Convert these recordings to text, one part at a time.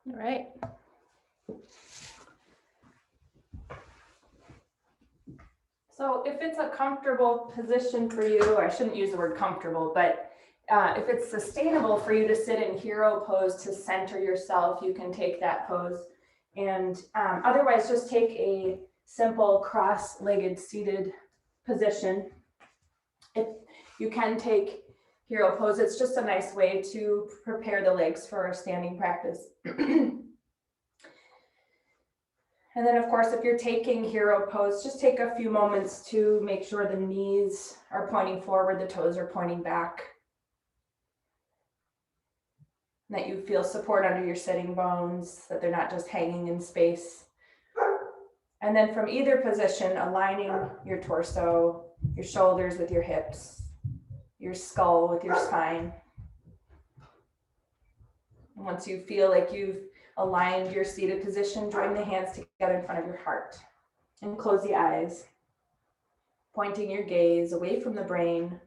All right. So if it's a comfortable position for you, I shouldn't use the word comfortable, but if it's sustainable for you to sit in hero pose to center yourself, you can take that pose. And otherwise, just take a simple cross-legged seated position. If you can take hero pose, it's just a nice way to prepare the legs for a standing practice. And then of course, if you're taking hero pose, just take a few moments to make sure the knees are pointing forward, the toes are pointing back, and that you feel support under your sitting bones, that they're not just hanging in space. And then from either position, aligning your torso, your shoulders with your hips, your skull with your spine. And once you feel like you've aligned your seated position, join the hands together in front of your heart and close the eyes, pointing your gaze away from the brain,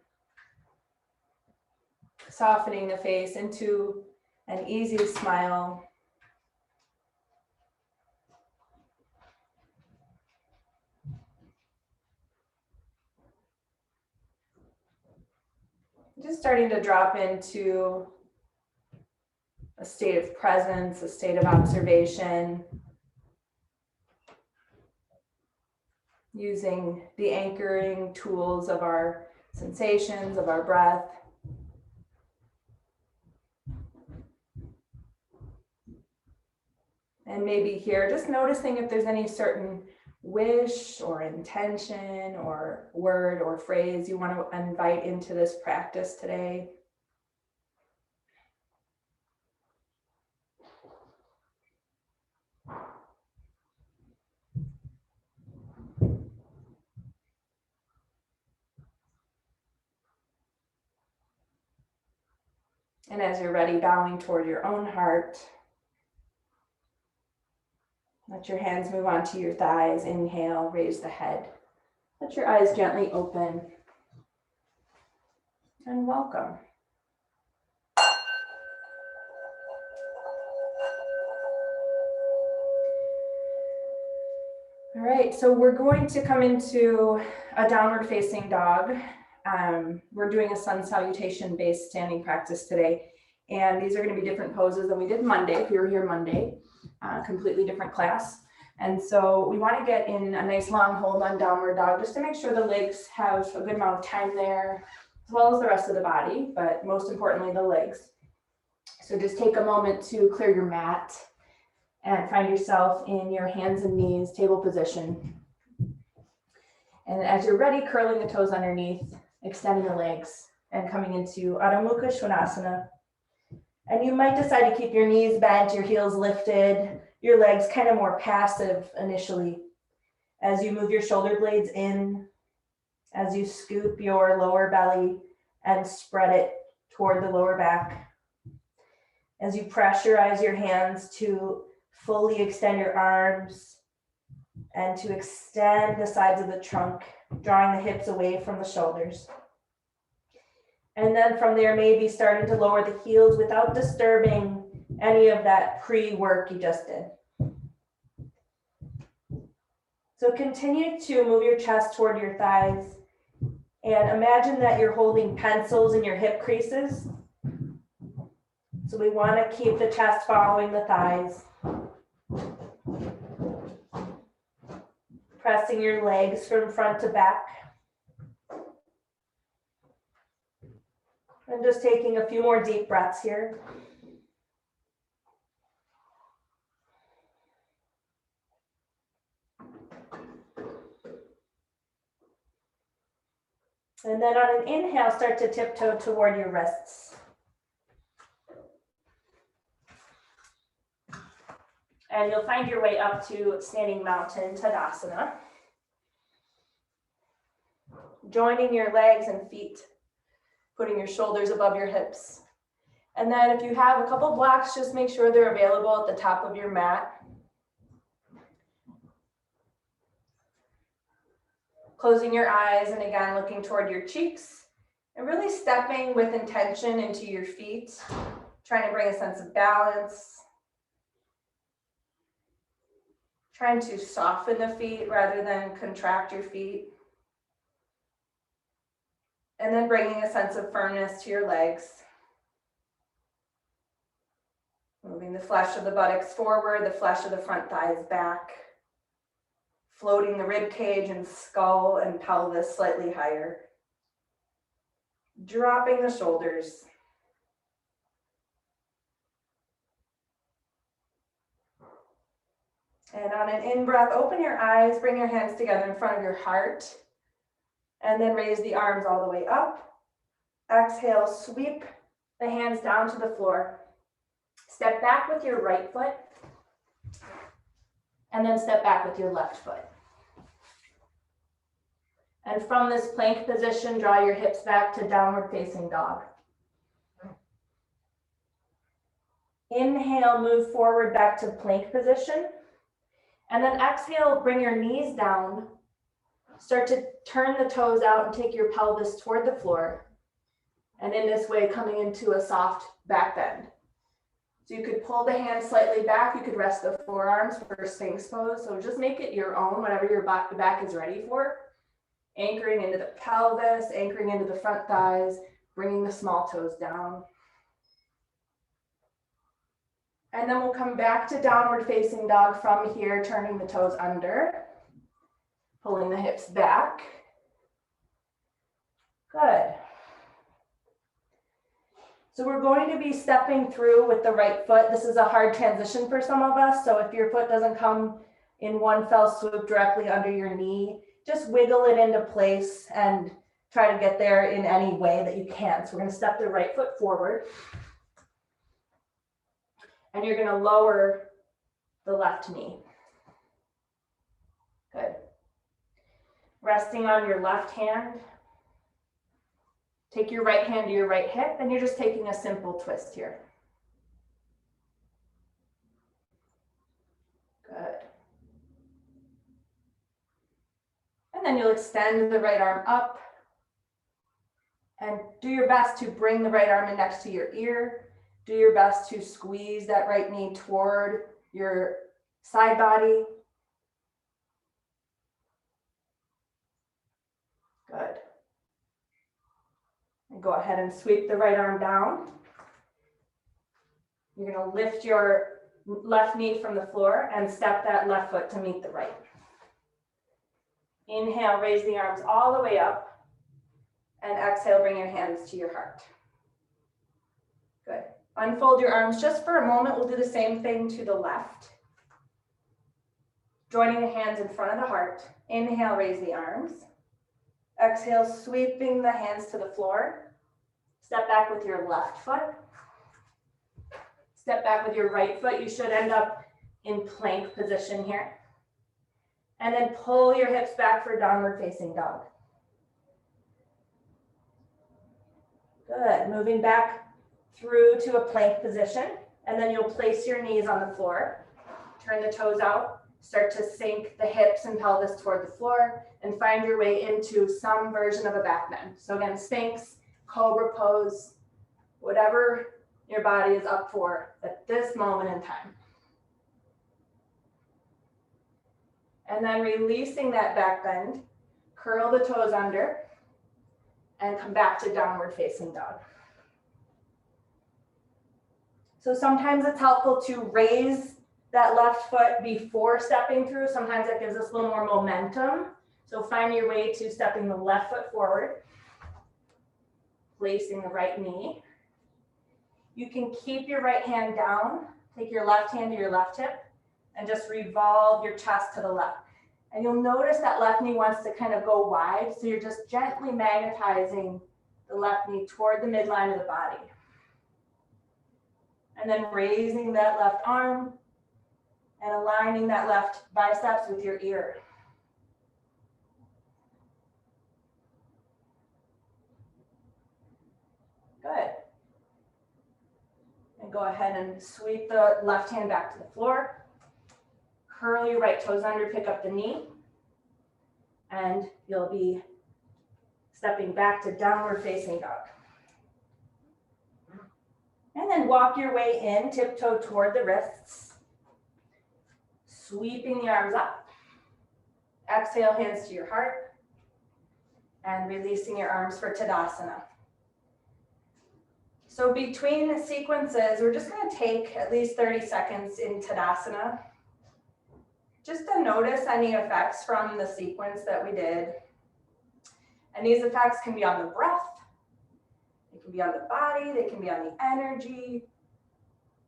softening the face into an easy smile. Just starting to drop into a state of presence, a state of observation, using the anchoring tools of our sensations, of our breath. And maybe here, just noticing if there's any certain wish or intention or word or phrase you want to invite into this practice today. And as you're ready, bowing toward your own heart. Let your hands move onto your thighs. Inhale, raise the head. Let your eyes gently open. And welcome. All right, so we're going to come into a downward facing dog. We're doing a sun salutation based standing practice today. And these are going to be different poses than we did Monday, if you were here Monday. Completely different class. And so we want to get in a nice long hold on downward dog just to make sure the legs have a good amount of time there, as well as the rest of the body, but most importantly, the legs. So just take a moment to clear your mat and find yourself in your hands and knees, table position. And as you're ready, curling the toes underneath, extending the legs, and coming into Adho Mukha Svanasana. And you might decide to keep your knees bent, your heels lifted, your legs kind of more passive initially. As you move your shoulder blades in, as you scoop your lower belly and spread it toward the lower back. As you pressurize your hands to fully extend your arms and to extend the sides of the trunk, drawing the hips away from the shoulders. And then from there, maybe starting to lower the heels without disturbing any of that pre-work you just did. So continue to move your chest toward your thighs and imagine that you're holding pencils in your hip creases. So we want to keep the chest following the thighs. Pressing your legs from front to back. And just taking a few more deep breaths here. And then on an inhale, start to tiptoe toward your wrists. And you'll find your way up to standing mountain Tadasana. Joining your legs and feet, putting your shoulders above your hips. And then if you have a couple blocks, just make sure they're available at the top of your mat. Closing your eyes and again, looking toward your cheeks and really stepping with intention into your feet, trying to bring a sense of balance. Trying to soften the feet rather than contract your feet. And then bringing a sense of firmness to your legs. Moving the flesh of the buttocks forward, the flesh of the front thighs back. Floating the rib cage and skull and pelvis slightly higher. Dropping the shoulders. And on an in-breath, open your eyes, bring your hands together in front of your heart, and then raise the arms all the way up. Exhale, sweep the hands down to the floor. Step back with your right foot, and then step back with your left foot. And from this plank position, draw your hips back to downward facing dog. Inhale, move forward back to plank position. And then exhale, bring your knees down. Start to turn the toes out and take your pelvis toward the floor. And in this way, coming into a soft back bend. So you could pull the hands slightly back. You could rest the forearms for Sphinx pose. So just make it your own, whatever your back is ready for. Anchoring into the pelvis, anchoring into the front thighs, bringing the small toes down. And then we'll come back to downward facing dog from here, turning the toes under, pulling the hips back. Good. So we're going to be stepping through with the right foot. This is a hard transition for some of us. So if your foot doesn't come in one fell swoop directly under your knee, just wiggle it into place and try to get there in any way that you can. So we're going to step the right foot forward. And you're going to lower the left knee. Good. Resting on your left hand. Take your right hand to your right hip, and you're just taking a simple twist here. Good. And then you'll extend the right arm up and do your best to bring the right arm in next to your ear. Do your best to squeeze that right knee toward your side body. Good. And go ahead and sweep the right arm down. You're going to lift your left knee from the floor and step that left foot to meet the right. Inhale, raise the arms all the way up. And exhale, bring your hands to your heart. Good. Unfold your arms just for a moment. We'll do the same thing to the left. Joining the hands in front of the heart. Inhale, raise the arms. Exhale, sweeping the hands to the floor. Step back with your left foot. Step back with your right foot. You should end up in plank position here. And then pull your hips back for downward facing dog. Good. Moving back through to a plank position, and then you'll place your knees on the floor. Turn the toes out. Start to sink the hips and pelvis toward the floor and find your way into some version of a back bend. So again, Sphinx, Cobra pose, whatever your body is up for at this moment in time. And then releasing that back bend, curl the toes under and come back to downward facing dog. So sometimes it's helpful to raise that left foot before stepping through. Sometimes that gives us a little more momentum. So find your way to stepping the left foot forward, placing the right knee. You can keep your right hand down, take your left hand to your left hip, and just revolve your chest to the left. And you'll notice that left knee wants to kind of go wide, so you're just gently magnetizing the left knee toward the midline of the body. And then raising that left arm and aligning that left biceps with your ear. Good. And go ahead and sweep the left hand back to the floor. Curl your right toes under, pick up the knee. And you'll be stepping back to downward facing dog. And then walk your way in, tiptoe toward the wrists. Sweeping the arms up. Exhale, hands to your heart. And releasing your arms for Tadasana. So between the sequences, we're just going to take at least 30 seconds in Tadasana. Just to notice any effects from the sequence that we did. And these effects can be on the breath, they can be on the body, they can be on the energy,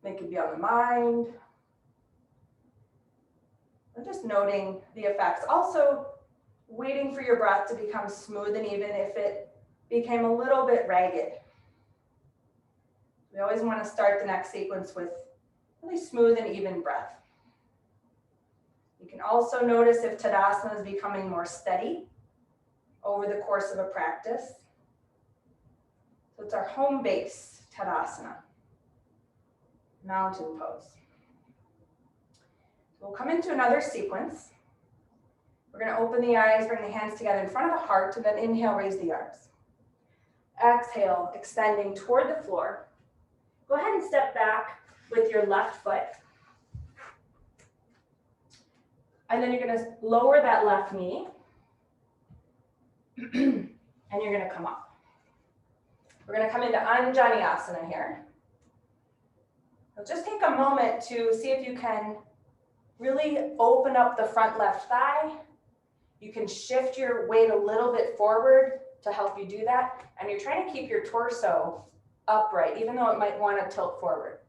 they can be on the mind. I'm just noting the effects. Also, waiting for your breath to become smooth and even if it became a little bit ragged. We always want to start the next sequence with really smooth and even breath. You can also notice if Tadasana is becoming more steady over the course of a practice. So it's our home base, Tadasana, mountain pose. We'll come into another sequence. We're going to open the eyes, bring the hands together in front of the heart, and then inhale, raise the arms. Exhale, extending toward the floor. Go ahead and step back with your left foot. And then you're going to lower that left knee. And you're going to come up. We're going to come into Anjaneyasana here. So just take a moment to see if you can really open up the front left thigh. You can shift your weight a little bit forward to help you do that. And you're trying to keep your torso upright, even though it might want to tilt forward.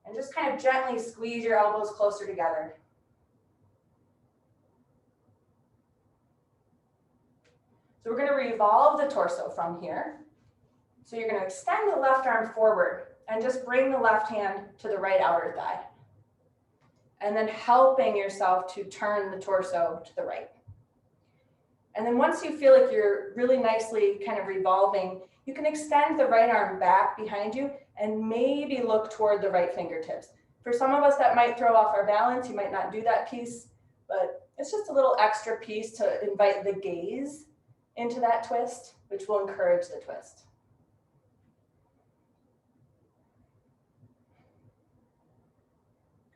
And just kind of gently squeeze your elbows closer together. So we're going to revolve the torso from here. So you're going to extend the left arm forward and just bring the left hand to the right outer thigh. And then helping yourself to turn the torso to the right. And then once you feel like you're really nicely kind of revolving, you can extend the right arm back behind you and maybe look toward the right fingertips. For some of us that might throw off our balance, you might not do that piece, but it's just a little extra piece to invite the gaze into that twist, which will encourage the twist.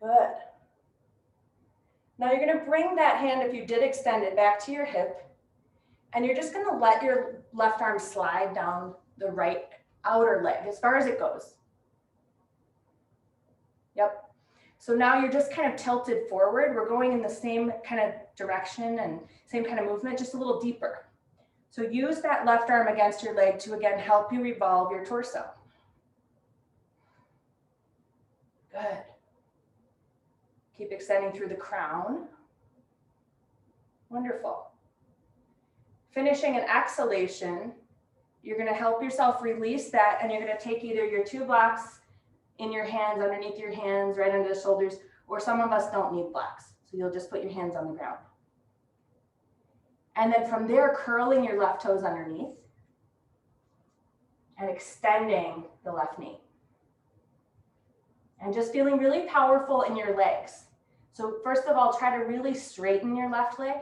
Good. Now you're going to bring that hand, if you did extend it, back to your hip. And you're just going to let your left arm slide down the right outer leg as far as it goes. Yep. So now you're just kind of tilted forward. We're going in the same kind of direction and same kind of movement, just a little deeper. So use that left arm against your leg to, again, help you revolve your torso. Good. Keep extending through the crown. Wonderful. Finishing an exhalation, you're going to help yourself release that, and you're going to take either your 2 blocks in your hands, underneath your hands, right under the shoulders, or some of us don't need blocks. So you'll just put your hands on the ground. And then from there, curling your left toes underneath and extending the left knee. And just feeling really powerful in your legs. So first of all, try to really straighten your left leg.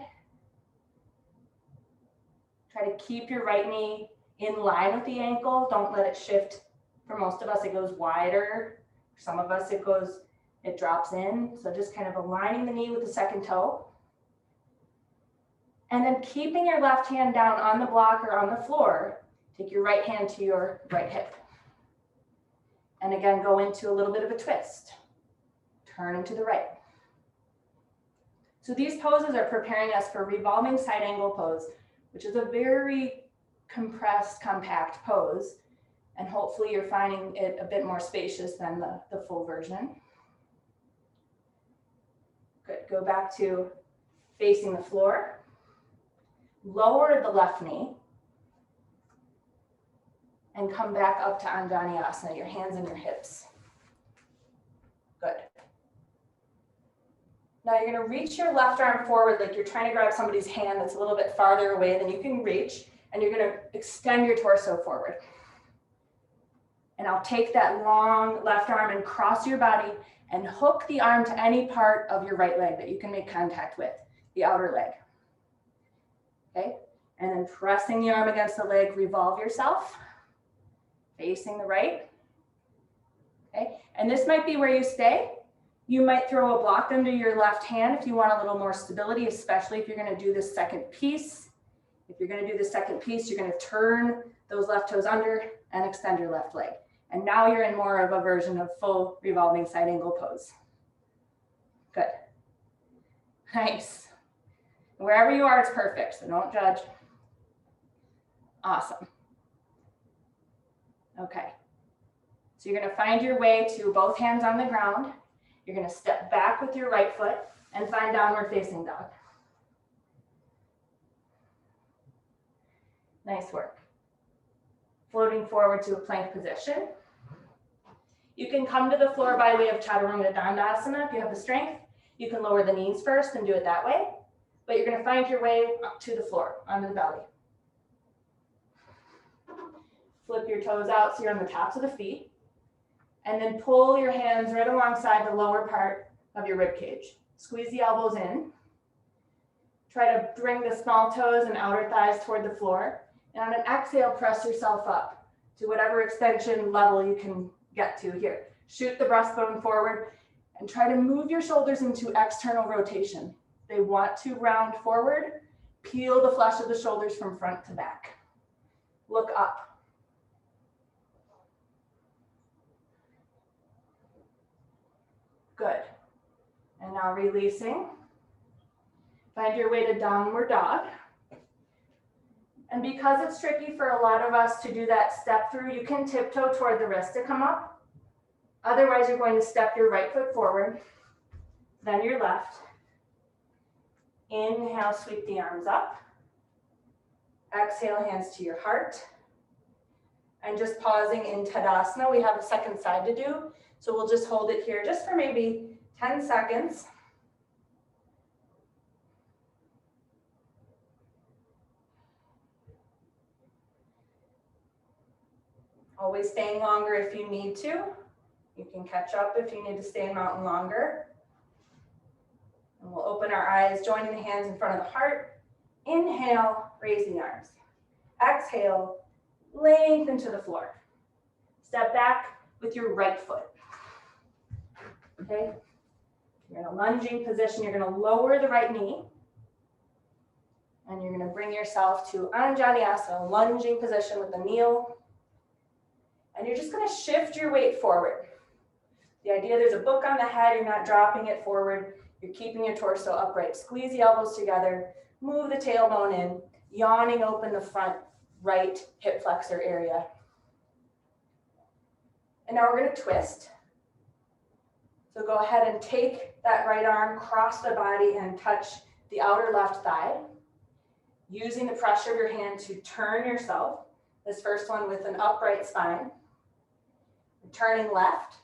Try to keep your right knee in line with the ankle. Don't let it shift. For most of us, it goes wider. For some of us, it drops in. So just kind of aligning the knee with the second toe. And then keeping your left hand down on the block or on the floor, take your right hand to your right hip. And again, go into a little bit of a twist. Turn to the right. So these poses are preparing us for revolving side angle pose, which is a very compressed, compact pose. And hopefully you're finding it a bit more spacious than the full version. Good, go back to facing the floor. Lower the left knee. And come back up to Anjaneyasana, your hands and your hips. Good. Now you're going to reach your left arm forward like you're trying to grab somebody's hand that's a little bit farther away than you can reach, and you're going to extend your torso forward. And I'll take that long left arm and cross your body and hook the arm to any part of your right leg that you can make contact with, the outer leg. Okay? And then pressing the arm against the leg, revolve yourself, facing the right. Okay? And this might be where you stay. You might throw a block under your left hand if you want a little more stability, especially if you're going to do this second piece. If you're going to do the second piece, you're going to turn those left toes under and extend your left leg. And now you're in more of a version of full revolving side angle pose. Good. Nice. Wherever you are, it's perfect, so don't judge. Awesome. Okay. So you're going to find your way to both hands on the ground. You're going to step back with your right foot and find downward facing dog. Nice work. Floating forward to a plank position. You can come to the floor by way of Tadasana if you have the strength. You can lower the knees first and do it that way, but you're going to find your way up to the floor, onto the belly. Flip your toes out so you're on the tops of the feet, and then pull your hands right alongside the lower part of your rib cage. Squeeze the elbows in. Try to bring the small toes and outer thighs toward the floor, and on an exhale, press yourself up to whatever extension level you can get to here. Shoot the breastbone forward and try to move your shoulders into external rotation. They want to round forward. Peel the flesh of the shoulders from front to back. Look up. Good. And now releasing. Find your way to downward dog. And because it's tricky for a lot of us to do that step through, you can tiptoe toward the wrist to come up. Otherwise, you're going to step your right foot forward, then your left. Inhale, sweep the arms up. Exhale, hands to your heart. And just pausing in Tadasana, we have a second side to do. So we'll just hold it here just for maybe 10 seconds. Always staying longer if you need to. You can catch up if you need to stay in mountain longer. And we'll open our eyes, joining the hands in front of the heart. Inhale, raise the arms. Exhale, lengthen to the floor. Step back with your right foot. Okay? You're in a lunging position. You're going to lower the right knee. And you're going to bring yourself to Anjaneyasana, lunging position with the kneel. And you're just going to shift your weight forward. The idea, there's a book on the head, you're not dropping it forward, you're keeping your torso upright. Squeeze the elbows together, move the tailbone in, yawning open the front right hip flexor area. And now we're going to twist. So go ahead and take that right arm, cross the body and touch the outer left thigh. Using the pressure of your hand to turn yourself. This first one with an upright spine. Turning left.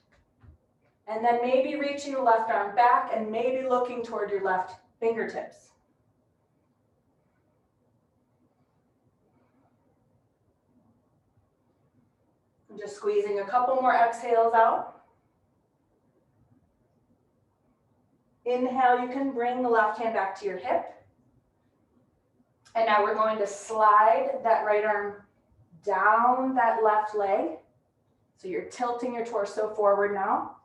And then maybe reaching the left arm back and maybe looking toward your left fingertips. I'm just squeezing a couple more exhales out. Inhale, you can bring the left hand back to your hip. And now we're going to slide that right arm down that left leg. So you're tilting your torso forward now.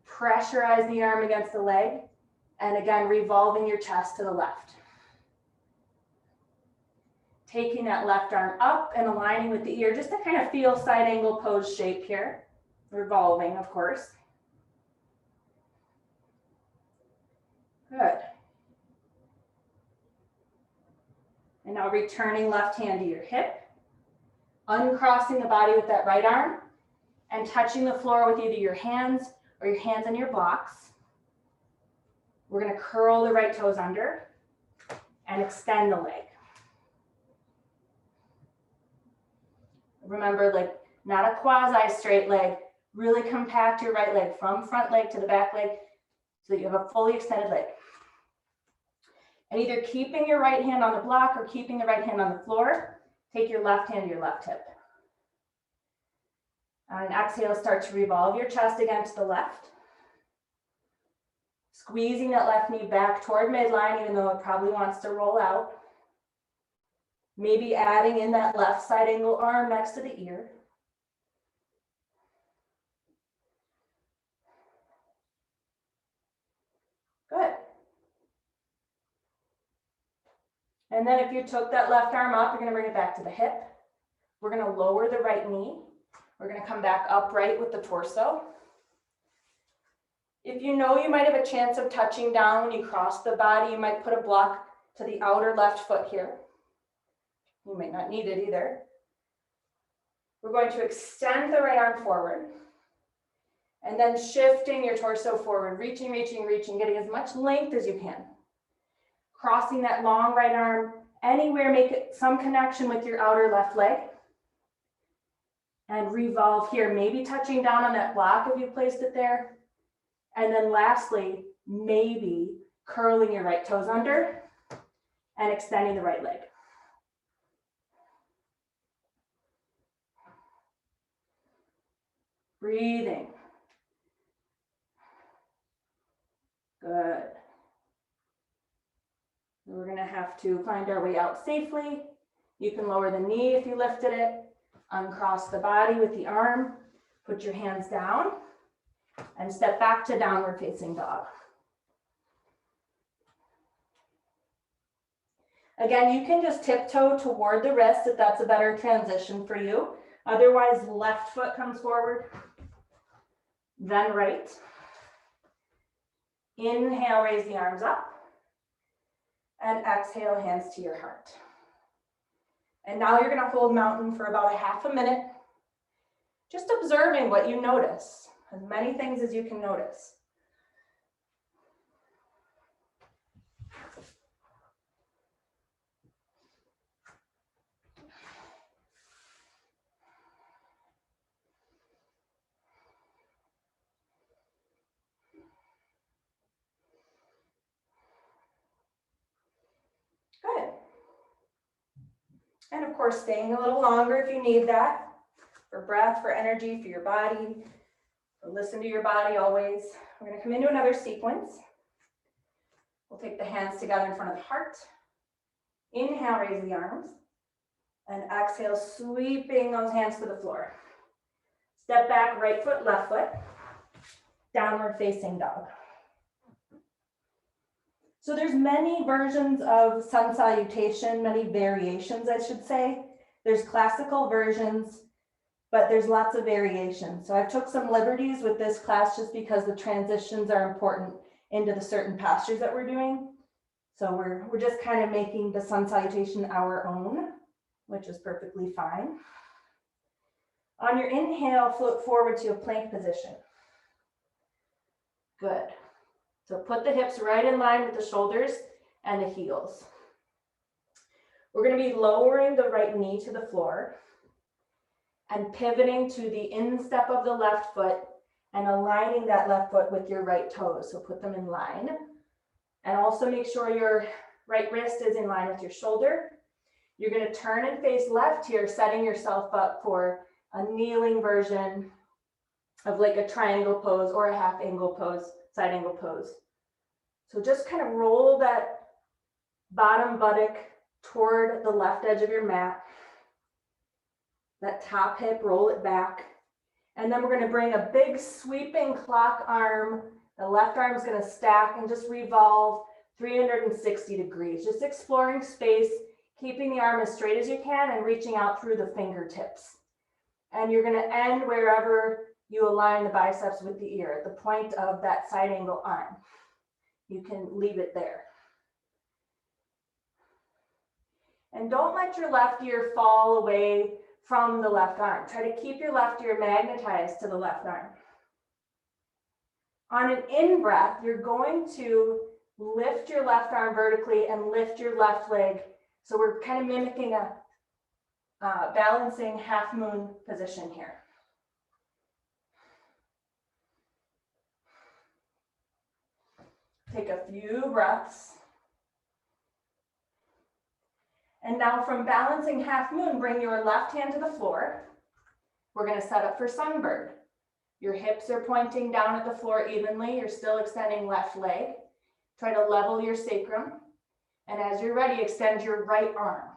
Pressurize the arm against the leg. And again, revolving your chest to the left. Taking that left arm up and aligning with the ear just to kind of feel side angle pose shape here. Revolving, of course. Good. And now returning left hand to your hip. Uncrossing the body with that right arm. And touching the floor with either your hands or your hands on your blocks. We're going to curl the right toes under and extend the leg. Remember, like not a quasi straight leg. Really compact your right leg from front leg to the back leg so that you have a fully extended leg. And either keeping your right hand on the block or keeping the right hand on the floor, take your left hand to your left hip. On an exhale, start to revolve your chest again to the left. Squeezing that left knee back toward midline, even though it probably wants to roll out. Maybe adding in that left side angle arm next to the ear. And then if you took that left arm up, you're gonna bring it back to the hip. We're gonna lower the right knee. We're gonna come back upright with the torso. If you know you might have a chance of touching down when you cross the body, you might put a block to the outer left foot here. You might not need it either. We're going to extend the right arm forward and then shifting your torso forward, reaching, reaching, reaching, getting as much length as you can. Crossing that long right arm anywhere, make it some connection with your outer left leg. And revolve here, maybe touching down on that block if you placed it there. And then lastly, maybe curling your right toes under and extending the right leg. Breathing. Good. We're gonna have to find our way out safely. You can lower the knee if you lifted it. Uncross the body with the arm. Put your hands down and step back to downward facing dog. Again, you can just tiptoe toward the wrist if that's a better transition for you. Otherwise, left foot comes forward, then right. Inhale, raise the arms up. And exhale, hands to your heart. And now you're gonna hold mountain for about a half a minute, just observing what you notice, as many things as you can notice. Good. And of course, staying a little longer if you need that, for breath, for energy, for your body. So listen to your body always. We're going to come into another sequence. We'll take the hands together in front of the heart. Inhale, raise the arms. And exhale, sweeping those hands to the floor. Step back, right foot, left foot. Downward facing dog. So there's many versions of sun salutation, many variations, I should say. There's classical versions, but there's lots of variations. So I took some liberties with this class just because the transitions are important into the certain postures that we're doing. So we're just kind of making the sun salutation our own, which is perfectly fine. On your inhale, float forward to a plank position. Good. So put the hips right in line with the shoulders and the heels. We're going to be lowering the right knee to the floor and pivoting to the instep of the left foot and aligning that left foot with your right toes. So put them in line. And also make sure your right wrist is in line with your shoulder. You're going to turn and face left here, setting yourself up for a kneeling version of like a triangle pose or a half angle pose, side angle pose. So just kind of roll that bottom buttock toward the left edge of your mat. That top hip, roll it back. And then we're going to bring a big sweeping clock arm. The left arm is going to stack and just revolve 360 degrees. Just exploring space, keeping the arm as straight as you can and reaching out through the fingertips. And you're going to end wherever you align the biceps with the ear, at the point of that side angle arm. You can leave it there. And don't let your left ear fall away from the left arm. Try to keep your left ear magnetized to the left arm. On an in-breath, you're going to lift your left arm vertically and lift your left leg. So we're kind of mimicking a balancing half moon position here. Take a few breaths. And now from balancing half moon, bring your left hand to the floor. We're going to set up for sunbird. Your hips are pointing down at the floor evenly. You're still extending left leg. Try to level your sacrum. And as you're ready, extend your right arm.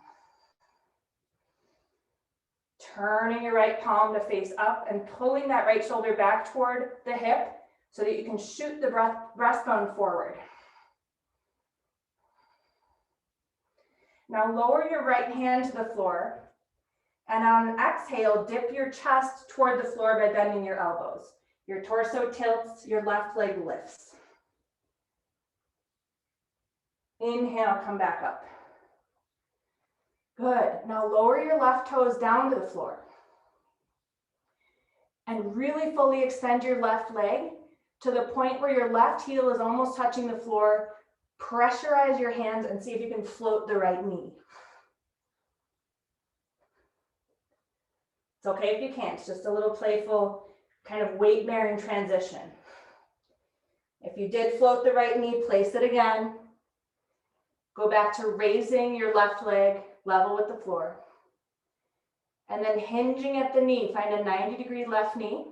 Turning your right palm to face up and pulling that right shoulder back toward the hip so that you can shoot the breastbone forward. Now lower your right hand to the floor, and on an exhale, dip your chest toward the floor by bending your elbows. Your torso tilts, your left leg lifts. Inhale, come back up. Good. Now lower your left toes down to the floor. And really fully extend your left leg to the point where your left heel is almost touching the floor. Pressurize your hands and see if you can float the right knee. It's okay if you can't, it's just a little playful kind of weight-bearing transition. If you did float the right knee, place it again. Go back to raising your left leg level with the floor. And then hinging at the knee, find a 90-degree left knee.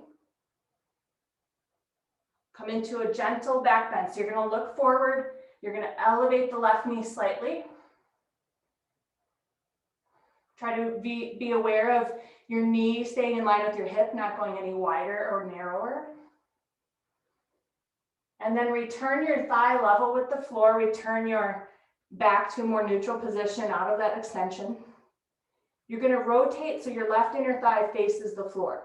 Come into a gentle back bend. So you're going to look forward. You're going to elevate the left knee slightly. Try to be aware of your knee staying in line with your hip, not going any wider or narrower. And then return your thigh level with the floor. Return your back to a more neutral position out of that extension. You're going to rotate so your left inner thigh faces the floor.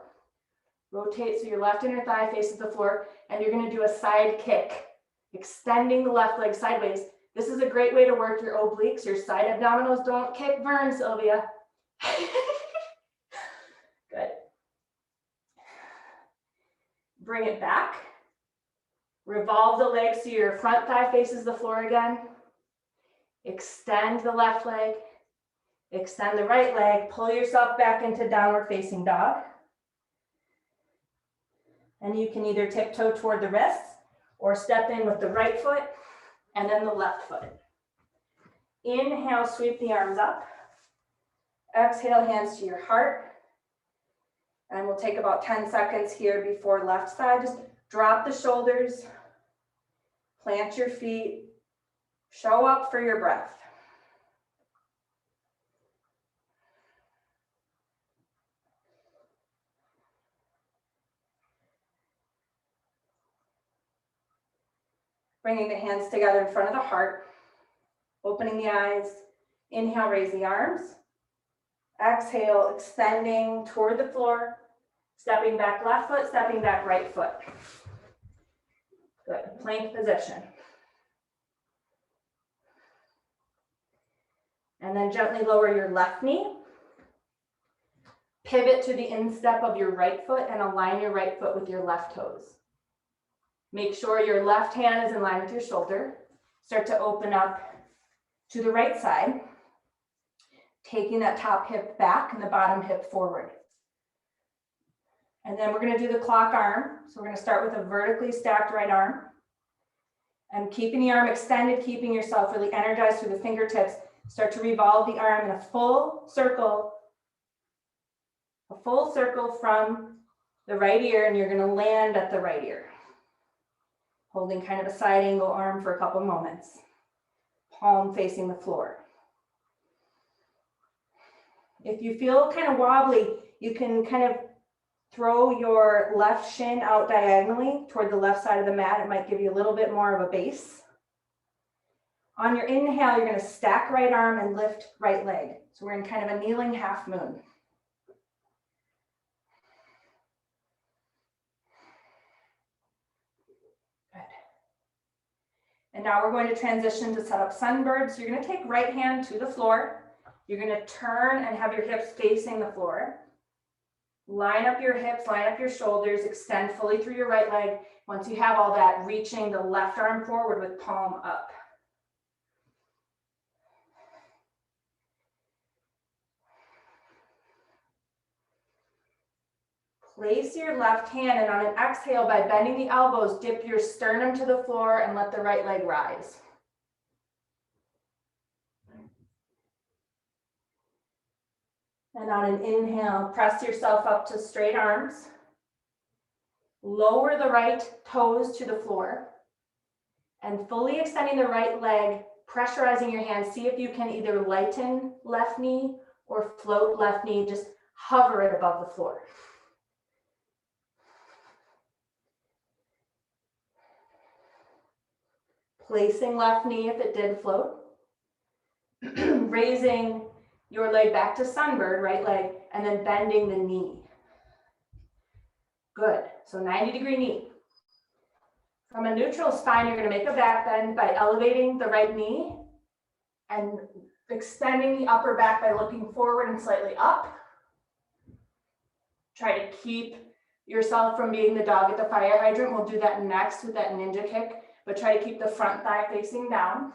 Rotate so your left inner thigh faces the floor, and you're going to do a side kick, extending the left leg sideways. This is a great way to work your obliques, your side abdominals. Don't kick burn, Sylvia. Good. Bring it back. Revolve the leg so your front thigh faces the floor again. Extend the left leg. Extend the right leg. Pull yourself back into downward facing dog. And you can either tiptoe toward the wrists or step in with the right foot and then the left foot. Inhale, sweep the arms up. Exhale, hands to your heart. And we'll take about 10 seconds here before left side. Just drop the shoulders, plant your feet, show up for your breath. Bringing the hands together in front of the heart, opening the eyes. Inhale, raise the arms. Exhale, extending toward the floor, stepping back left foot, stepping back right foot. Good, plank position. And then gently lower your left knee. Pivot to the instep of your right foot and align your right foot with your left toes. Make sure your left hand is in line with your shoulder. Start to open up to the right side, taking that top hip back and the bottom hip forward. And then we're going to do the clock arm. So we're going to start with a vertically stacked right arm. And keeping the arm extended, keeping yourself really energized through the fingertips. Start to revolve the arm in a full circle from the right ear, and you're going to land at the right ear. Holding kind of a side angle arm for a couple moments. Palm facing the floor. If you feel kind of wobbly, you can kind of throw your left shin out diagonally toward the left side of the mat. It might give you a little bit more of a base. On your inhale, you're going to stack right arm and lift right leg. So we're in kind of a kneeling half moon. Good. And now we're going to transition to set up sunbird. So you're going to take right hand to the floor. You're going to turn and have your hips facing the floor. Line up your hips, line up your shoulders, extend fully through your right leg. Once you have all that, reaching the left arm forward with palm up. Place your left hand, and on an exhale, by bending the elbows, dip your sternum to the floor and let the right leg rise. And on an inhale, press yourself up to straight arms. Lower the right toes to the floor. And fully extending the right leg, pressurizing your hands. See if you can either lighten left knee or float left knee. Just hover it above the floor. Placing left knee if it did float. raising your leg back to sunbird, right leg, and then bending the knee. Good. So 90-degree knee. From a neutral spine, you're going to make a back bend by elevating the right knee and extending the upper back by looking forward and slightly up. Try to keep yourself from being the dog at the fire hydrant. We'll do that next with that ninja kick, but try to keep the front thigh facing down.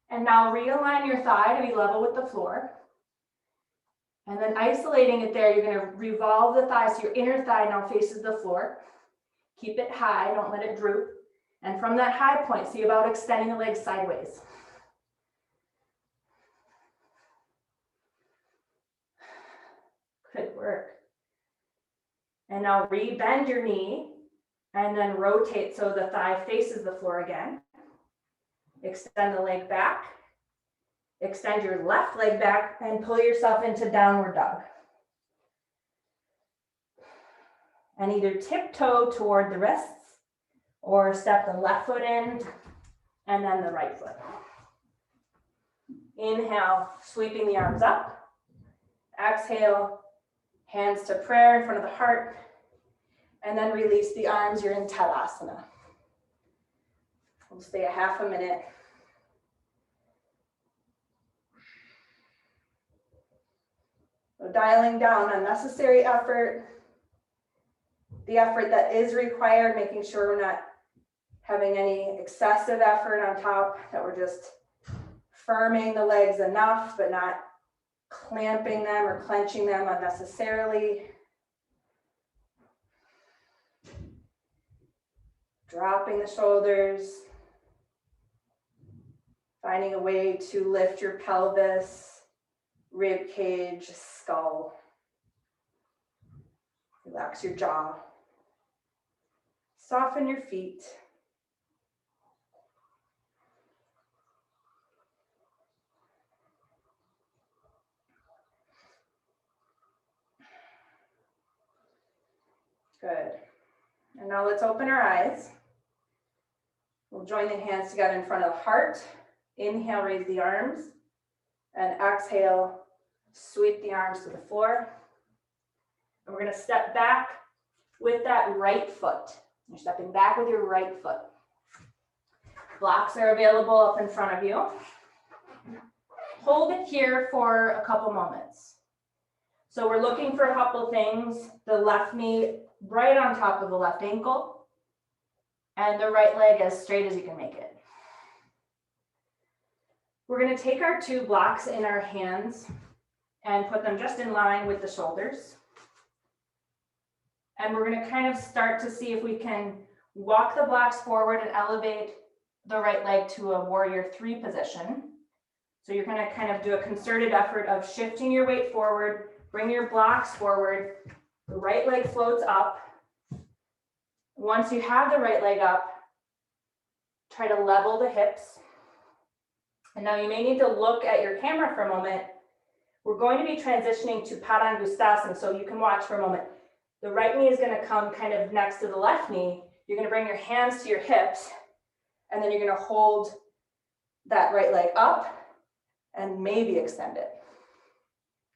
And now realign your thigh to be level with the floor. And then isolating it there, you're going to revolve the thigh so your inner thigh now faces the floor. Keep it high, don't let it droop. And from that high point, see about extending the legs sideways. Good work. And now re-bend your knee and then rotate so the thigh faces the floor again. Extend the leg back. Extend your left leg back and pull yourself into downward dog. And either tiptoe toward the wrists or step the left foot in and then the right foot. Inhale, sweeping the arms up. Exhale, hands to prayer in front of the heart. And then release the arms, you're in Tadasana. We'll stay a half a minute. So dialing down unnecessary effort, the effort that is required, making sure we're not having any excessive effort on top, that we're just firming the legs enough, but not clamping them or clenching them unnecessarily. Dropping the shoulders, finding a way to lift your pelvis, rib cage, skull. Relax your jaw. Soften your feet. Good. And now let's open our eyes. We'll join the hands together in front of the heart. Inhale, raise the arms. And exhale, sweep the arms to the floor. And we're going to step back with that right foot. You're stepping back with your right foot. Blocks are available up in front of you. Hold it here for a couple moments. So we're looking for a couple things. The left knee right on top of the left ankle. And the right leg as straight as you can make it. We're going to take our two blocks in our hands and put them just in line with the shoulders. And we're going to kind of start to see if we can walk the blocks forward and elevate the right leg to a warrior three position. So you're going to kind of do a concerted effort of shifting your weight forward, bring your blocks forward, the right leg floats up. Once you have the right leg up, try to level the hips. And now you may need to look at your camera for a moment. We're going to be transitioning to Padang Gustasana, so you can watch for a moment. The right knee is going to come kind of next to the left knee. You're going to bring your hands to your hips, and then you're going to hold that right leg up and maybe extend it.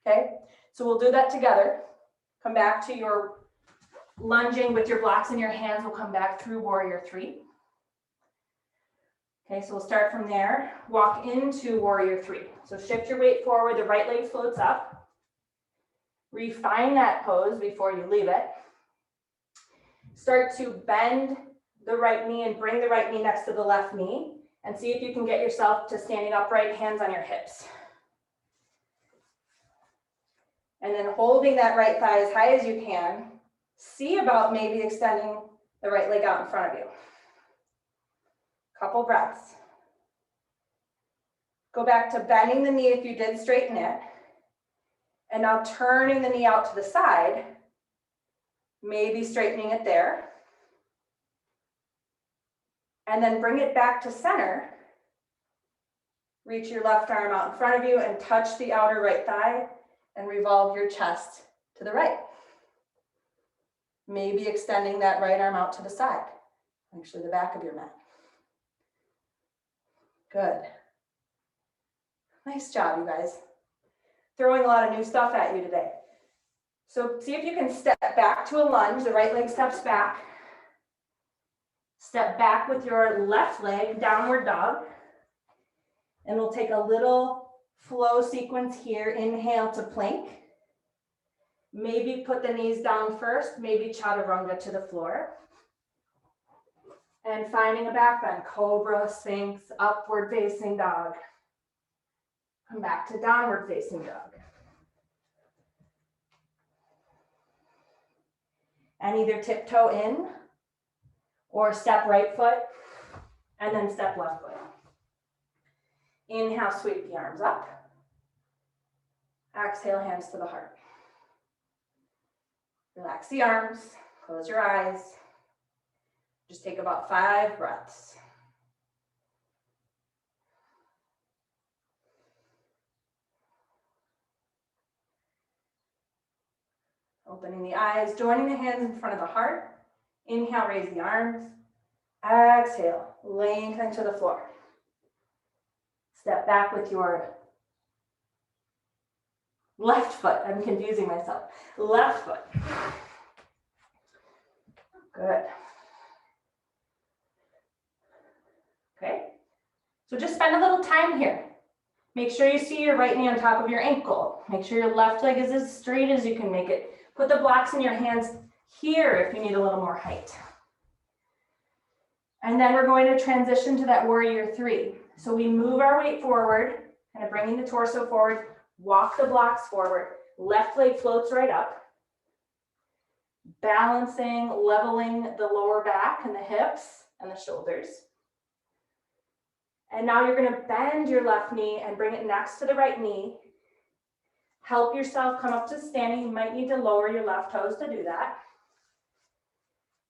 Okay, so we'll do that together. Come back to your lunging with your blocks in your hands. We'll come back through warrior three. Okay, so we'll start from there. Walk into warrior three. So shift your weight forward, the right leg floats up. Refine that pose before you leave it. Start to bend the right knee and bring the right knee next to the left knee. And see if you can get yourself to standing upright, hands on your hips. And then holding that right thigh as high as you can. See about maybe extending the right leg out in front of you. Couple breaths. Go back to bending the knee if you did straighten it. And now turning the knee out to the side, maybe straightening it there. And then bring it back to center. Reach your left arm out in front of you and touch the outer right thigh and revolve your chest to the right. Maybe extending that right arm out to the side, actually the back of your mat. Good. Nice job, you guys. Throwing a lot of new stuff at you today. So see if you can step back to a lunge. The right leg steps back. Step back with your left leg, downward dog. And we'll take a little flow sequence here. Inhale to plank. Maybe put the knees down first, maybe chaturanga to the floor. And finding a back bend, cobra, sphinx, upward facing dog. Come back to downward facing dog. And either tiptoe in or step right foot and then step left foot. Inhale, sweep the arms up. Exhale, hands to the heart. Relax the arms, close your eyes. Just take about 5 breaths. Opening the eyes, joining the hands in front of the heart. Inhale, raise the arms. Exhale, lengthen to the floor. Step back with your left foot. I'm confusing myself. Left foot. Good. Okay. So just spend a little time here. Make sure you see your right knee on top of your ankle. Make sure your left leg is as straight as you can make it. Put the blocks in your hands here if you need a little more height. And then we're going to transition to that warrior 3. So we move our weight forward, kind of bringing the torso forward, walk the blocks forward, left leg floats right up, balancing, leveling the lower back and the hips and the shoulders. And now you're going to bend your left knee and bring it next to the right knee. Help yourself come up to standing. You might need to lower your left toes to do that.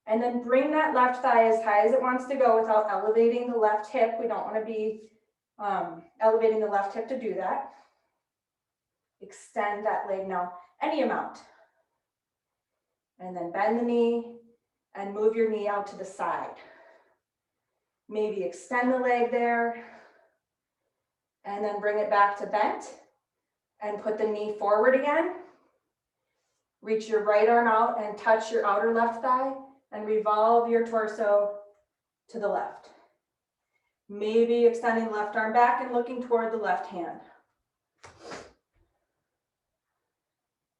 And then bring that left thigh as high as it wants to go without elevating the left hip. We don't want to be elevating the left hip to do that. Extend that leg now, any amount. And then bend the knee and move your knee out to the side. Maybe extend the leg there. And then bring it back to bent. And put the knee forward again. Reach your right arm out and touch your outer left thigh. And revolve your torso to the left. Maybe extending the left arm back and looking toward the left hand.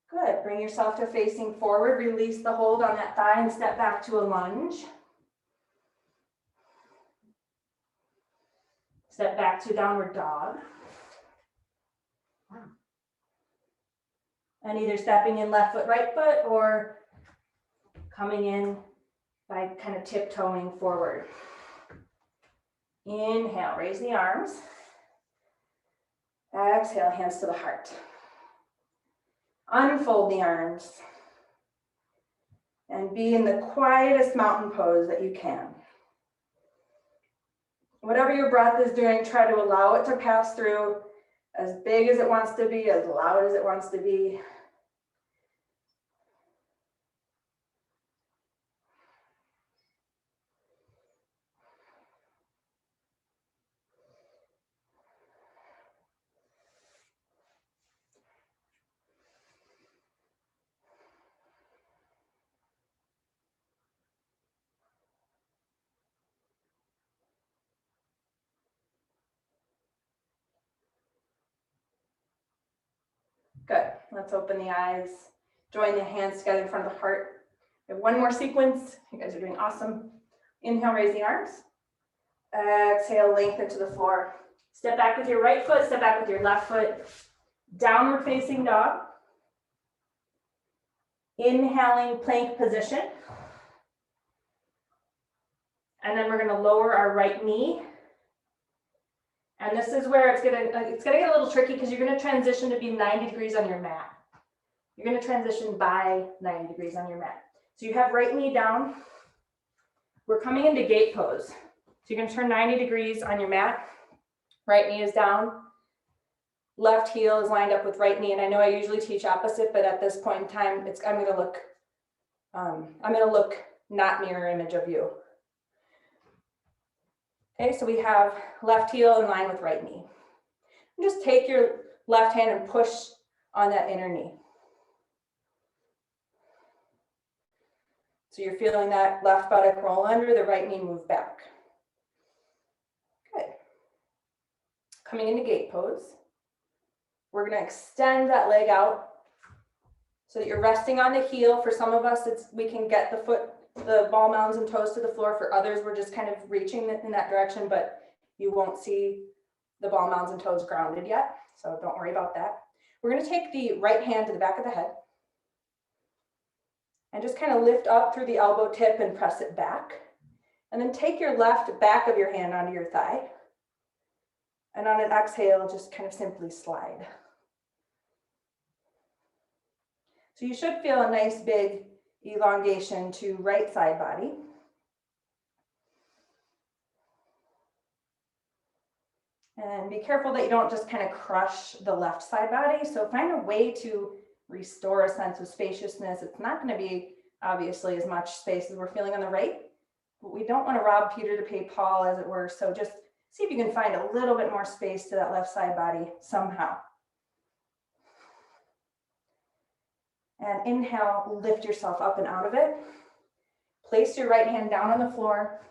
Good. Bring yourself to facing forward. Release the hold on that thigh and step back to a lunge. Step back to downward dog. And either stepping in left foot, right foot, or coming in by kind of tiptoeing forward. Inhale, raise the arms. Exhale, hands to the heart. Unfold the arms. And be in the quietest mountain pose that you can. Whatever your breath is doing, try to allow it to pass through as big as it wants to be, as loud as it wants to be. Good. Let's open the eyes. Join the hands together in front of the heart. We have one more sequence. You guys are doing awesome. Inhale, raise the arms. Exhale, lengthen to the floor. Step back with your right foot, step back with your left foot. Downward facing dog. Inhaling plank position. And then we're going to lower our right knee. And this is where it's gonna get a little tricky because you're gonna transition to be 90 degrees on your mat. You're gonna transition by 90 degrees on your mat. So you have right knee down. We're coming into gate pose. So you're gonna turn 90 degrees on your mat. Right knee is down. Left heel is lined up with right knee. And I know I usually teach opposite, but at this point in time, I'm gonna look not mirror image of you. Okay, so we have left heel in line with right knee. And just take your left hand and push on that inner knee. So you're feeling that left buttock roll under, the right knee move back. Good. Coming into gate pose. We're going to extend that leg out so that you're resting on the heel. For some of us, we can get the ball mounds and toes to the floor. For others, we're just kind of reaching in that direction, but you won't see the ball mounds and toes grounded yet, so don't worry about that. We're going to take the right hand to the back of the head and just kind of lift up through the elbow tip and press it back. And then take your left back of your hand onto your thigh. And on an exhale, just kind of simply slide. So you should feel a nice big elongation to right side body. And be careful that you don't just kind of crush the left side body. So find a way to restore a sense of spaciousness. It's not going to be obviously as much space as we're feeling on the right, but we don't want to rob Peter to pay Paul, as it were. So just see if you can find a little bit more space to that left side body somehow. And inhale, lift yourself up and out of it. Place your right hand down on the floor.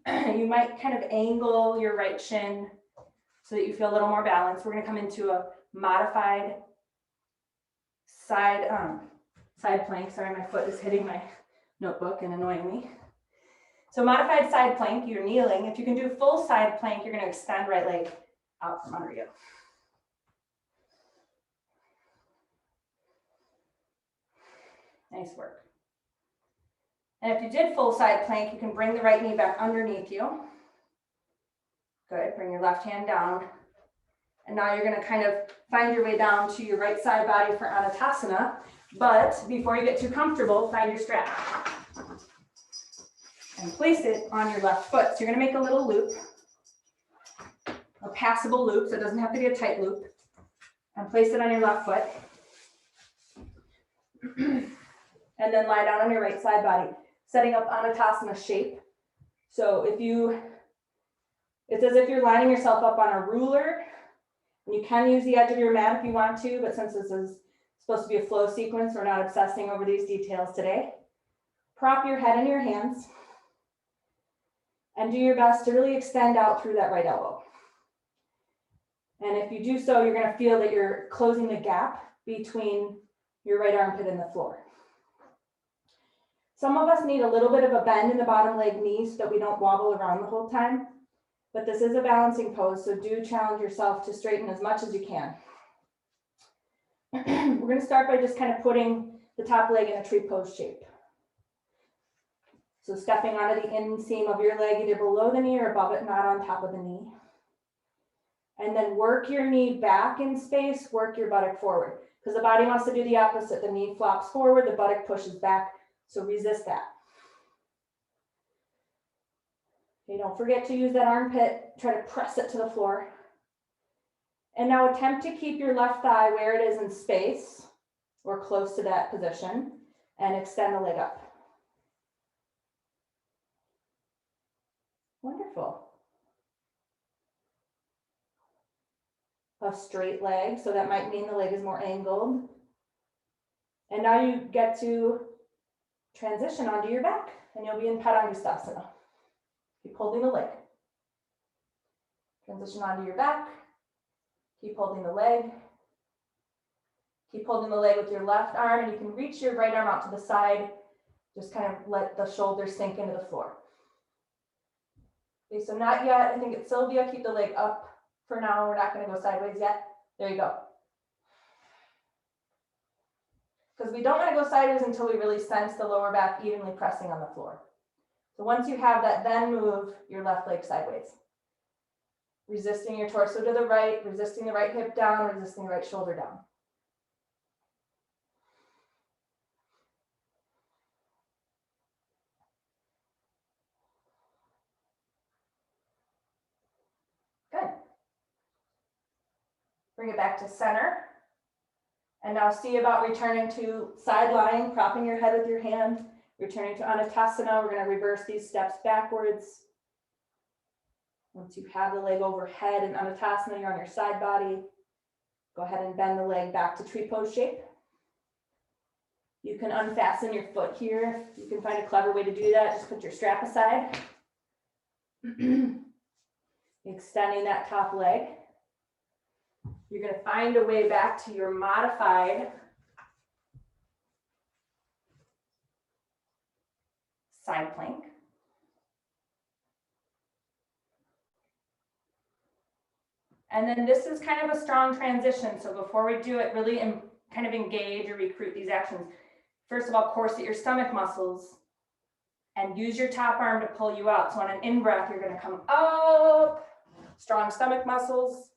You might kind of angle your right shin so that you feel a little more balanced. We're going to come into a modified side plank. Sorry, my foot is hitting my notebook and annoying me. So modified side plank, you're kneeling. If you can do full side plank, you're going to extend right leg out from under you. Nice work. And if you did full side plank, you can bring the right knee back underneath you. Good, bring your left hand down. And now you're gonna kind of find your way down to your right side body for Anatasana. But before you get too comfortable, find your strap. And place it on your left foot. So you're gonna make a little loop, a passable loop, so it doesn't have to be a tight loop. And place it on your left foot. And then lie down on your right side body, setting up Anatasana shape. So it's as if you're lining yourself up on a ruler. And you can use the edge of your mat if you want to, but since this is supposed to be a flow sequence, we're not obsessing over these details today. Prop your head in your hands and do your best to really extend out through that right elbow. And if you do so, you're going to feel that you're closing the gap between your right armpit and the floor. Some of us need a little bit of a bend in the bottom leg knee so that we don't wobble around the whole time. But this is a balancing pose, so do challenge yourself to straighten as much as you can. We're going to start by just kind of putting the top leg in a tree pose shape. So stepping onto the inseam of your leg, either below the knee or above it, not on top of the knee. And then work your knee back in space, work your buttock forward. Because the body wants to do the opposite. The knee flops forward, the buttock pushes back. So resist that. Okay, don't forget to use that armpit. Try to press it to the floor. And now attempt to keep your left thigh where it is in space or close to that position and extend the leg up. Wonderful. A straight leg, so that might mean the leg is more angled. And now you get to transition onto your back and you'll be in Padang Gustasana. Keep holding the leg. Transition onto your back. Keep holding the leg. Keep holding the leg with your left arm, and you can reach your right arm out to the side. Just kind of let the shoulders sink into the floor. Okay, so not yet. I think it's Sylvia. Keep the leg up for now. We're not going to go sideways yet. There you go. Because we don't want to go sideways until we really sense the lower back evenly pressing on the floor. So once you have that, then move your left leg sideways. Resisting your torso to the right, resisting the right hip down, resisting the right shoulder down. Good. Bring it back to center. And now see about returning to side lying, propping your head with your hand, returning to Anatasana. We're going to reverse these steps backwards. Once you have the leg overhead in Anatasana, you're on your side body. Go ahead and bend the leg back to tree pose shape. You can unfasten your foot here. You can find a clever way to do that. Just put your strap aside. Extending that top leg. You're going to find a way back to your modified side plank. And then this is kind of a strong transition. So before we do it, really kind of engage or recruit these actions. First of all, corset your stomach muscles and use your top arm to pull you out. So on an in-breath, you're going to come up, strong stomach muscles,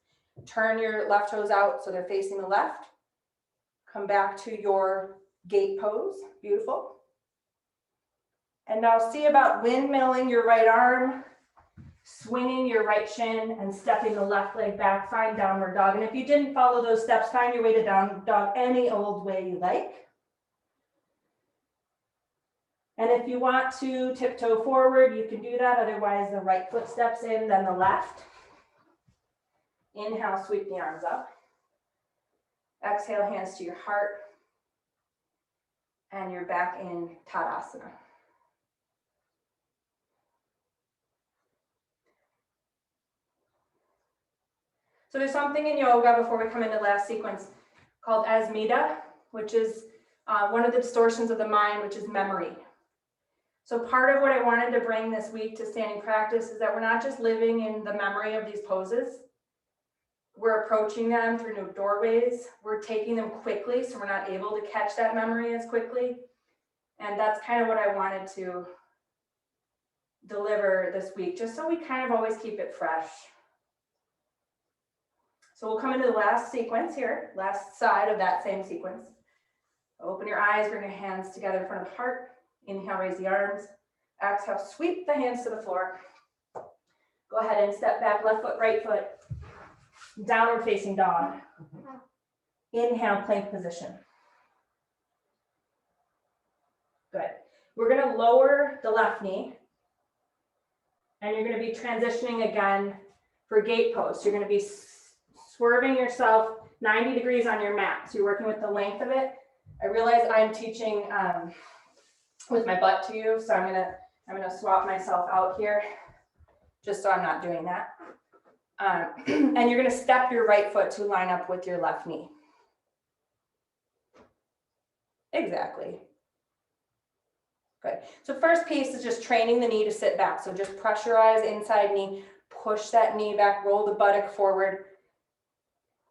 turn your left toes out so they're facing the left. Come back to your gate pose, beautiful. And now see about windmilling your right arm, swinging your right shin and stepping the left leg back, find downward dog. And if you didn't follow those steps, find your way to down dog any old way you like. And if you want to tiptoe forward, you can do that. Otherwise, the right foot steps in, then the left. Inhale, sweep the arms up. Exhale, hands to your heart. And you're back in Tadasana. So there's something in yoga before we come into the last sequence called asmita, which is one of the distortions of the mind, which is memory. So part of what I wanted to bring this week to standing practice is that we're not just living in the memory of these poses. We're approaching them through new doorways. We're taking them quickly, so we're not able to catch that memory as quickly. And that's kind of what I wanted to deliver this week, just so we kind of always keep it fresh. So we'll come into the last sequence here, last side of that same sequence. Open your eyes, bring your hands together in front of the heart. Inhale, raise the arms. Exhale, sweep the hands to the floor. Go ahead and step back, left foot, right foot. Downward facing dog. Inhale, plank position. Good. We're going to lower the left knee. And you're going to be transitioning again for gate pose. So you're going to be swerving yourself 90 degrees on your mat. So you're working with the length of it. I realize I'm teaching with my butt to you, so I'm gonna swap myself out here, just so I'm not doing that. And you're gonna step your right foot to line up with your left knee. Exactly. Good. So first piece is just training the knee to sit back. So just pressurize inside knee, push that knee back, roll the buttock forward.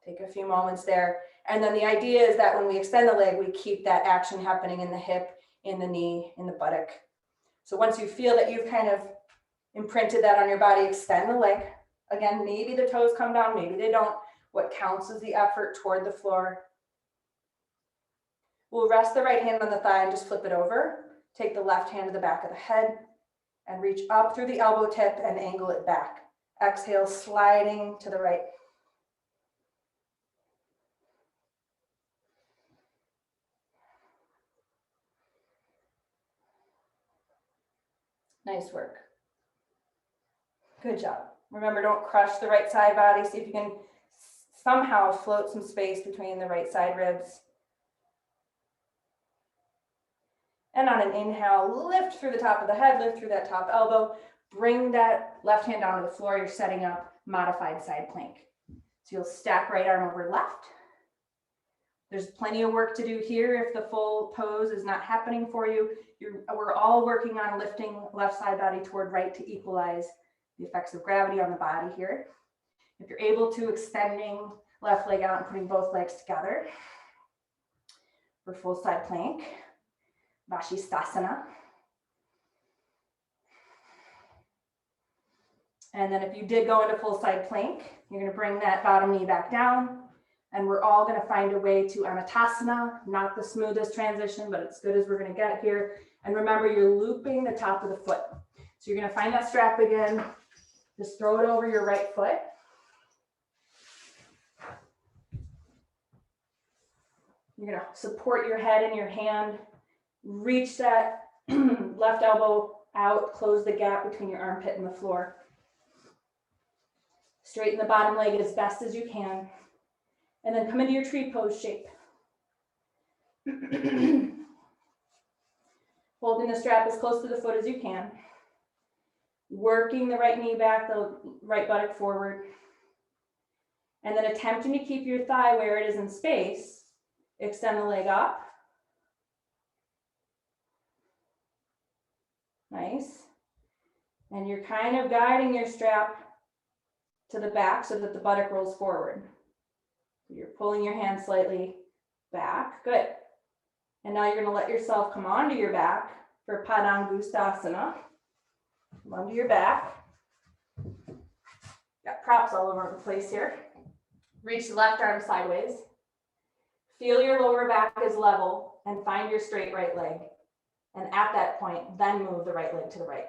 Take a few moments there. And then the idea is that when we extend the leg, we keep that action happening in the hip, in the knee, in the buttock. So once you feel that you've kind of imprinted that on your body, extend the leg. Again, maybe the toes come down, maybe they don't. What counts is the effort toward the floor. We'll rest the right hand on the thigh and just flip it over. Take the left hand to the back of the head and reach up through the elbow tip and angle it back. Exhale, sliding to the right. Nice work. Good job. Remember, don't crush the right side body. See if you can somehow float some space between the right side ribs. And on an inhale, lift through the top of the head, lift through that top elbow. Bring that left hand down to the floor. You're setting up modified side plank. So you'll stack right arm over left. There's plenty of work to do here if the full pose is not happening for you. We're all working on lifting left side body toward right to equalize the effects of gravity on the body here. If you're able to, extending left leg out and putting both legs together for full side plank, Vinyasa-Style. And then if you did go into full side plank, you're going to bring that bottom knee back down. And we're all going to find a way to Anatasana, not the smoothest transition, but it's good as we're going to get here. And remember, you're looping the top of the foot. So you're going to find that strap again. Just throw it over your right foot. You're going to support your head in your hand. Reach that left elbow out, close the gap between your armpit and the floor. Straighten the bottom leg as best as you can. And then come into your tree pose shape. Holding the strap as close to the foot as you can. Working the right knee back, the right buttock forward. And then attempting to keep your thigh where it is in space. Extend the leg up. Nice. And you're kind of guiding your strap to the back so that the buttock rolls forward. You're pulling your hand slightly back. Good. And now you're going to let yourself come onto your back for Padang Gustasana. Come onto your back. Got props all over the place here. Reach the left arm sideways. Feel your lower back is level and find your straight right leg. And at that point, then move the right leg to the right.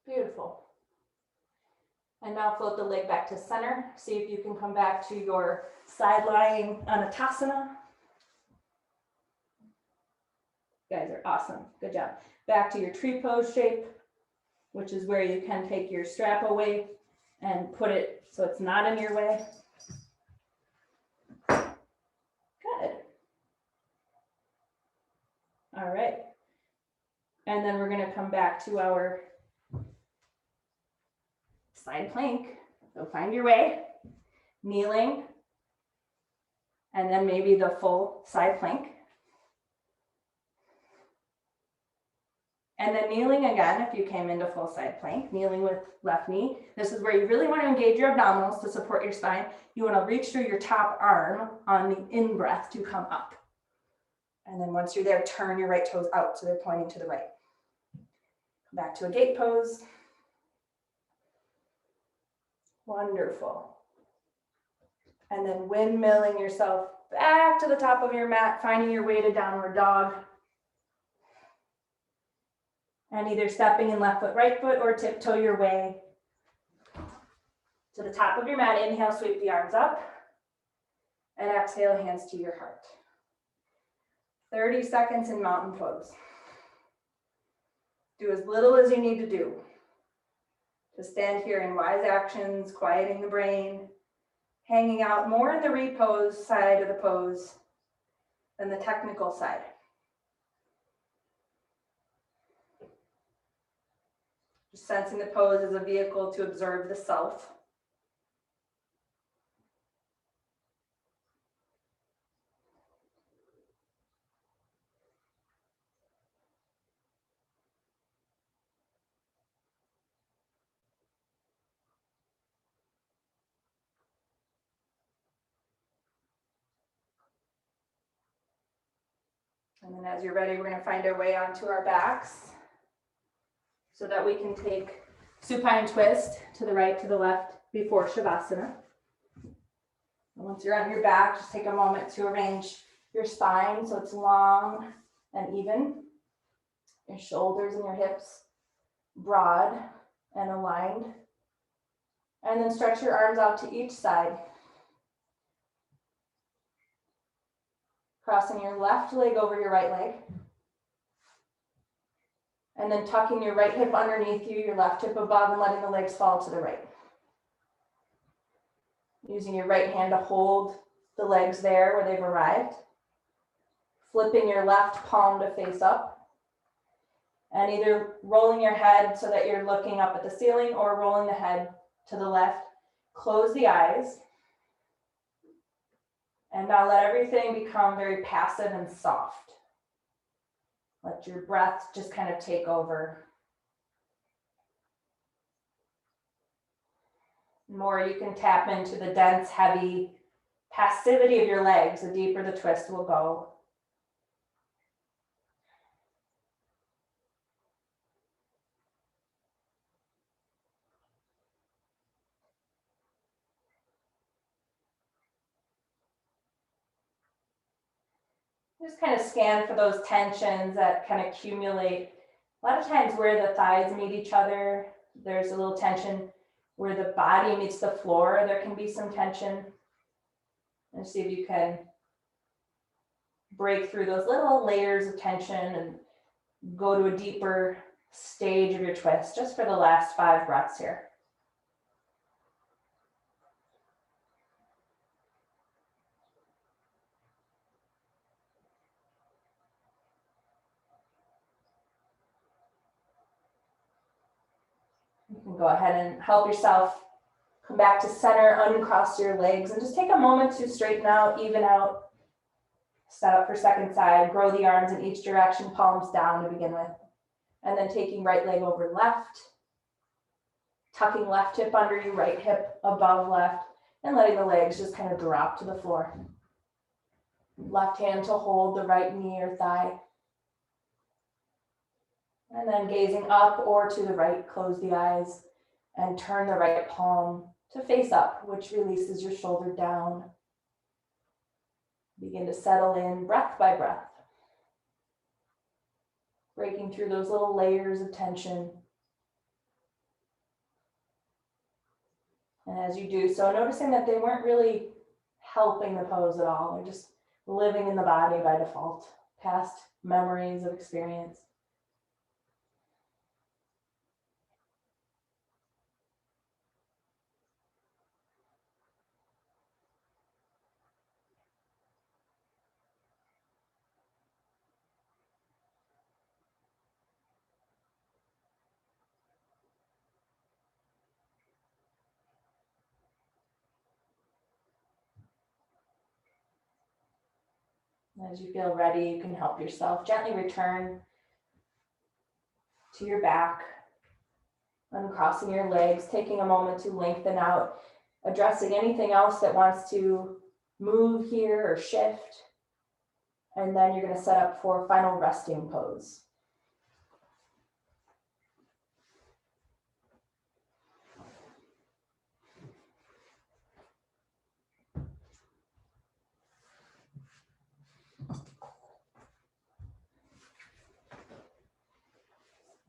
Beautiful. And now float the leg back to center. See if you can come back to your side lying Anatasana. You guys are awesome. Good job. Back to your tree pose shape, which is where you can take your strap away and put it so it's not in your way. Good. All right. And then we're going to come back to our side plank. So find your way, kneeling, and then maybe the full side plank. And then kneeling again, if you came into full side plank, kneeling with left knee. This is where you really want to engage your abdominals to support your spine. You want to reach through your top arm on the in-breath to come up. And then once you're there, turn your right toes out so they're pointing to the right. Come back to a gate pose. Wonderful. And then windmilling yourself back to the top of your mat, finding your way to downward dog. And either stepping in left foot, right foot, or tiptoe your way to the top of your mat. Inhale, sweep the arms up. And exhale, hands to your heart. 30 seconds in mountain pose. Do as little as you need to do. To stand here in wise actions, quieting the brain, hanging out more in the repose side of the pose than the technical side. Just sensing the pose as a vehicle to observe the self. And then as you're ready, we're going to find our way onto our backs so that we can take supine twist to the right, to the left before Shavasana. And once you're on your back, just take a moment to arrange your spine so it's long and even. Your shoulders and your hips broad and aligned. And then stretch your arms out to each side. Crossing your left leg over your right leg. And then tucking your right hip underneath you, your left hip above, and letting the legs fall to the right. Using your right hand to hold the legs there where they've arrived. Flipping your left palm to face up. And either rolling your head so that you're looking up at the ceiling or rolling the head to the left. Close the eyes. And now let everything become very passive and soft. Let your breath just kind of take over. The more you can tap into the dense, heavy passivity of your legs, the deeper the twist will go. Just kind of scan for those tensions that can accumulate. A lot of times where the thighs meet each other, there's a little tension. Where the body meets the floor, there can be some tension. And see if you can break through those little layers of tension and go to a deeper stage of your twist, just for the last 5 breaths here. You can go ahead and help yourself come back to center, uncross your legs, and just take a moment to straighten out, even out, set up for second side, grow the arms in each direction, palms down to begin with. And then taking right leg over left, tucking left hip under you, right hip above left, and letting the legs just kind of drop to the floor. Left hand to hold the right knee or thigh. And then gazing up or to the right, close the eyes and turn the right palm to face up, which releases your shoulder down. Begin to settle in breath by breath. Breaking through those little layers of tension. And as you do so, noticing that they weren't really helping the pose at all. They're just living in the body by default, past memories of experience. As you feel ready, you can help yourself gently return to your back, uncrossing your legs, taking a moment to lengthen out, addressing anything else that wants to move here or shift. And then you're going to set up for final resting pose.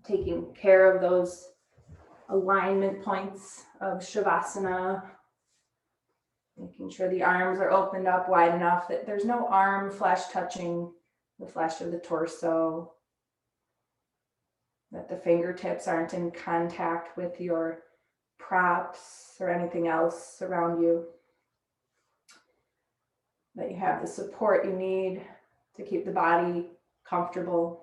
Taking care of those alignment points of Shavasana, making sure the arms are opened up wide enough that there's no arm flesh touching the flesh of the torso, that the fingertips aren't in contact with your props or anything else around you, that you have the support you need to keep the body comfortable.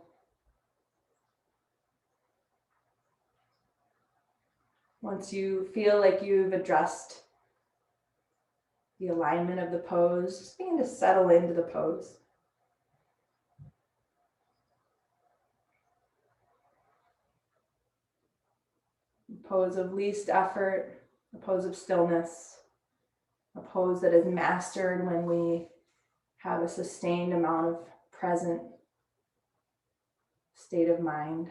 Once you feel like you've addressed the alignment of the pose, just begin to settle into the pose. A pose of least effort, a pose of stillness, a pose that is mastered when we have a sustained amount of present state of mind.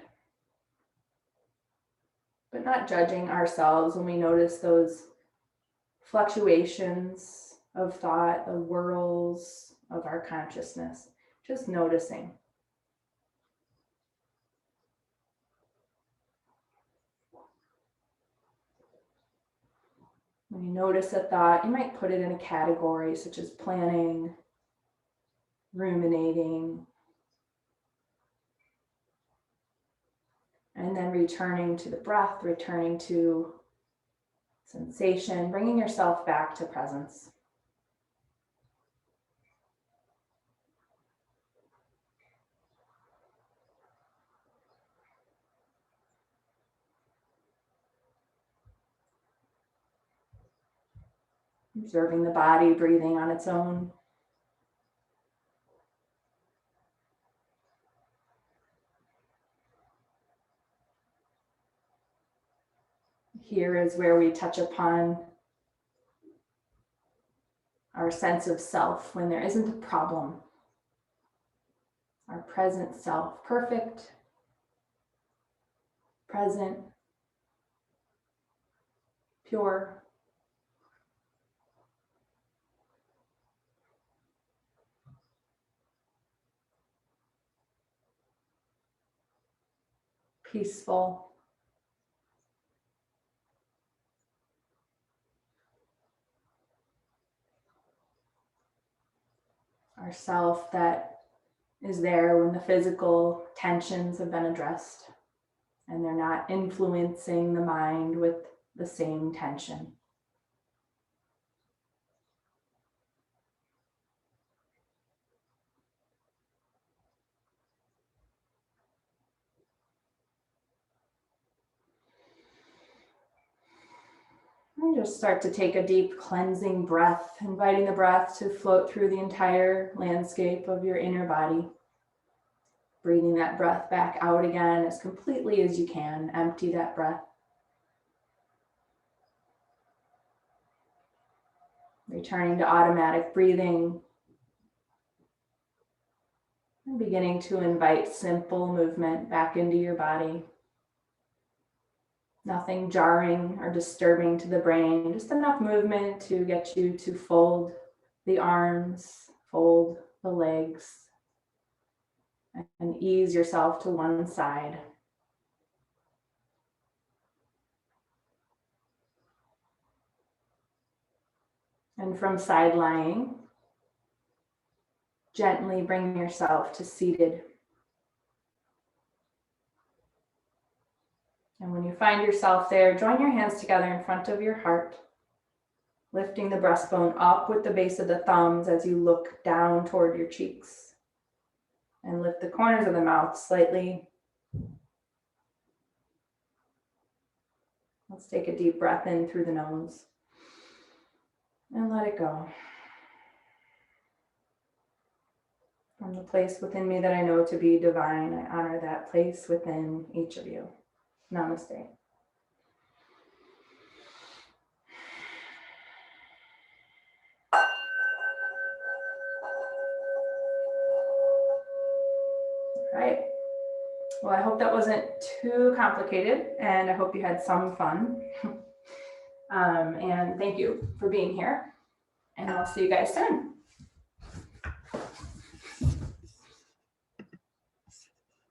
But not judging ourselves when we notice those fluctuations of thought, of whirls of our consciousness, just noticing. When you notice a thought, you might put it in a category such as planning, ruminating, and then returning to the breath, returning to sensation, bringing yourself back to presence. Observing the body breathing on its own. Here is where we touch upon our sense of self when there isn't a problem. Our present self, perfect, present, pure. Peaceful. Our self that is there when the physical tensions have been addressed and they're not influencing the mind with the same tension. And just start to take a deep cleansing breath, inviting the breath to float through the entire landscape of your inner body. Breathing that breath back out again as completely as you can. Empty that breath. Returning to automatic breathing. And beginning to invite simple movement back into your body. Nothing jarring or disturbing to the brain, just enough movement to get you to fold the arms, fold the legs, and ease yourself to one side. And from side lying, gently bring yourself to seated. And when you find yourself there, join your hands together in front of your heart, lifting the breastbone up with the base of the thumbs as you look down toward your cheeks. And lift the corners of the mouth slightly. Let's take a deep breath in through the nose. And let it go. From the place within me that I know to be divine, I honor that place within each of you. Namaste. All right. Well, I hope that wasn't too complicated, and I hope you had some fun. And thank you for being here, and I'll see you guys soon.